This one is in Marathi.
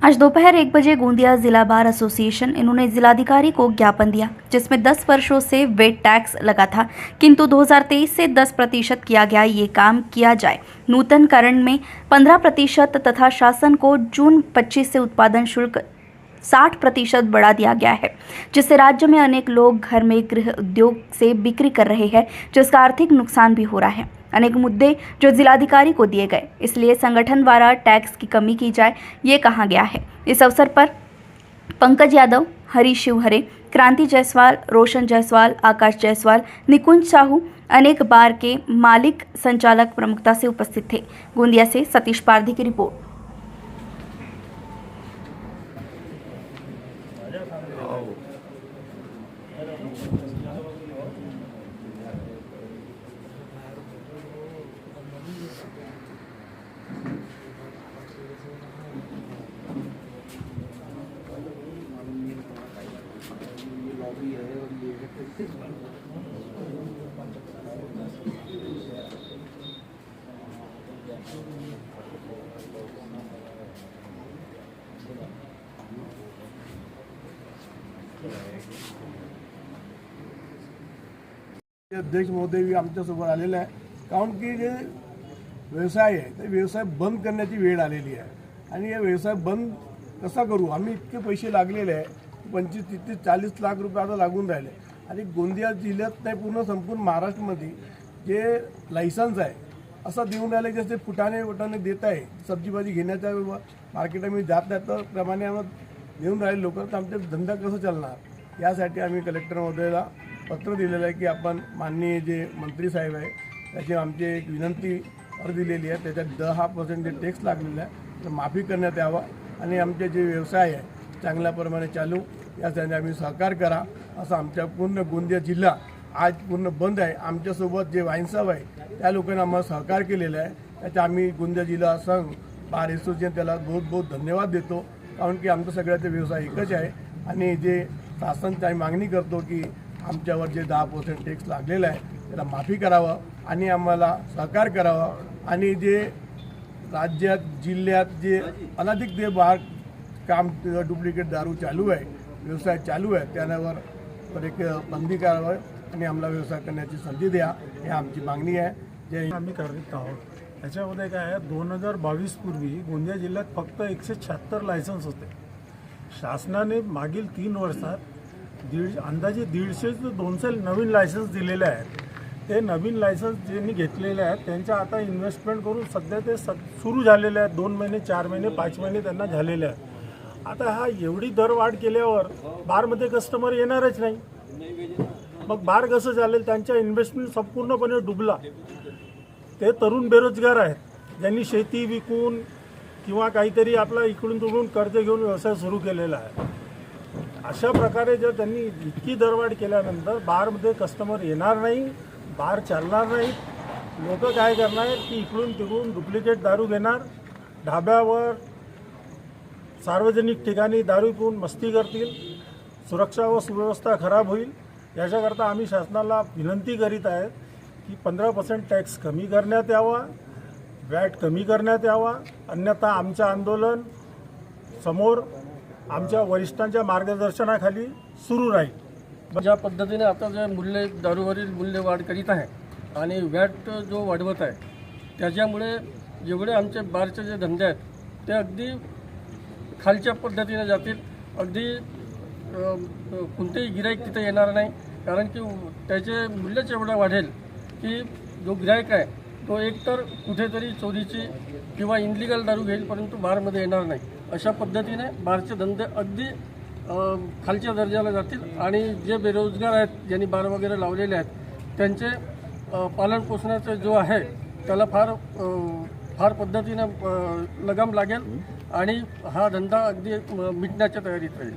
आज दोपहर 1 बजे गोंदिया जिला बार एसोसिएशन इन्होंने जिलाधिकारी को ज्ञापन दिया, जिसमें 10 वर्षों से वेट टैक्स लगा था, किंतु 2023 से 10% किया गया ये काम किया जाए। नूतनकरण में 15% तथा शासन को जून 25 से उत्पादन शुल्क 60% बढ़ा दिया गया है, जिससे राज्य में अनेक लोग घर में गृह उद्योग से बिक्री कर रहे हैं, जिसका आर्थिक नुकसान भी हो रहा है। अनेक मुद्दे जो जिलाधिकारी को दिए गए, इसलिए संगठन द्वारा टैक्स की कमी की जाए, ये कहा गया है। इस अवसर पर पंकज यादव, हरीश शिवहरे, क्रांति जायसवाल, रोशन जायसवाल, आकाश जायसवाल, निकुंज साहू, अनेक बार के मालिक संचालक प्रमुखता से उपस्थित थे। गोंदिया से सतीश पारधी की रिपोर्ट। अध्यक्ष महोदय आमच्यासोबत आलेले आहे, कारण की जे व्यवसाय आहे ते व्यवसाय बंद करण्याची वेळ आलेली आहे आणि या व्यवसाय बंद कसा करू, आम्ही इतके पैसे लागलेले आहे, 25-30-40 लाख रुपये आता लागून राहिले आणि गोंदिया जिल्ह्यात नाही पूर्ण संपूर्ण महाराष्ट्रामध्ये जे लायसन्स आहे असं देऊन राहिले, जसे फुटाणे देत आहे सब्जी भाजी घेण्याच्या मार्केटमध्ये जात नाही तर प्रमाणे देऊन राहिले लोक, तर आमचा धंदा कसं चालणार। यासाठी आम्ही कलेक्टर महोदयाला पत्र दिलेलं आहे की आपण माननीय जे मंत्री साहेब आहे त्याची आमची एक विनंती दिलेली आहे, त्याच्यात 10% जे टॅक्स लागलेला आहे तर माफी करण्यात यावा आणि आमचे जे व्यवसाय आहे चांगल्या प्रमाणे चालू यासाठी आम्ही सहकार करा, असं आमच्या पूर्ण गोंदिया जिल्हा आज पूर्ण बंद आहे। आमच्यासोबत जे वाईनसाहेब आहे त्या लोकांना आम्हाला सहकार केलेलं आहे, त्याचा आम्ही गोंदिया जिल्हा संघ बार एसोसिएशन त्याला बहुत धन्यवाद देतो, कारण की आमचा सगळ्याचा व्यवसाय एकच आहे आणि जे शासनची आम्ही मागणी करतो की आमच्यावर जे 10% टॅक्स लागलेला आहे त्याला माफी करावं आणि आम्हाला सहकार करावं आणि जे राज्यात जिल्ह्यात जे अनधिक जे बाहेर काम डुप्लिकेट दारू चालू आहे, व्यवसाय चालू आहे, त्यावर एक बंदी करावी आणि आम्हाला व्यवसाय करण्याची संधी द्या, ही आमची मागणी आहे। जे आम्ही करत आहोत त्याच्यामध्ये काय आहे, 2022 पूर्वी गोंदिया जिल्ह्यात फक्त 176 लायसन्स होते। शासनाने मागील 3 वर्षात अंदाजे 150 ते 200 नवीन लायसन्स दिलेले आहेत। ते नवीन लायसन्स ज्यांनी घेतलेले आहेत त्यांच्या आता इन्व्हेस्टमेंट करून सध्या ते सुरू झालेले आहेत, 2 महिने 4 महिने 5 महिने त्यांना झालेले आहेत। आता हा एवढी दरवाढ केल्यावर बारमध्ये कस्टमर येणारच नाही, मग बार कसं चालेल, त्यांच्या इन्व्हेस्टमेंट संपूर्णपणे डुबला। ते तरुण बेरोजगार आहेत, ज्यांनी शेती विकून किंवा काहीतरी आपला इकडून तिकडून कर्ज घेऊन व्यवसाय सुरू केलेला आहे। अशा प्रकारे जर त्यांनी इतकी दरवाढ केल्यानंतर बारमध्ये कस्टमर येणार नाही, बार चालणार नाही, लोक काय करणार की इकडून तिकडून डुप्लिकेट दारू घेणार, ढाब्यावर सार्वजनिक ठिकाणी दारू पिऊन मस्ती करतील, सुरक्षा व सुव्यवस्था खराब होईल। याच्याकरता आम्ही शासनाला विनंती करीत आहे की 15% टॅक्स कमी करण्यात यावा, वॅट कमी करण्यात यावा, अन्यथा आमचं आंदोलन समोर आमच्या वरिष्ठांच्या मार्गदर्शनाखाली सुरू राहील। ज्या पद्धतीने आता जे मूल्य दारूवरील मूल्यवाढ करीत आहे आणि वॅट जो वाढवत आहे, त्याच्यामुळे जेवढे आमचे बारचे जे धंदे आहेत ते अगदी खालच्या पद्धतीने जातील, अगदी कोणतेही गिराईक तिथे येणार नाही, कारण की त्याचे मूल्यच एवढं वाढेल की जो गिराईक आहे तो एकतर कुठेतरी चोरीची किंवा इनलिगल दारू घेईल, परंतु बारमध्ये येणार नाही। अशा पद्धतीने बारचे धंदे अगदी खालच्या दर्जाला जातील आणि जे बेरोजगार आहेत, ज्यांनी बार वगैरे लावलेले आहेत, त्यांचे पालनपोषणाचं जो आहे त्याला फार पद्धतीनं लगाम लागेल आणि हा धंदा अगदी मिटण्याच्या तयारीत राहील।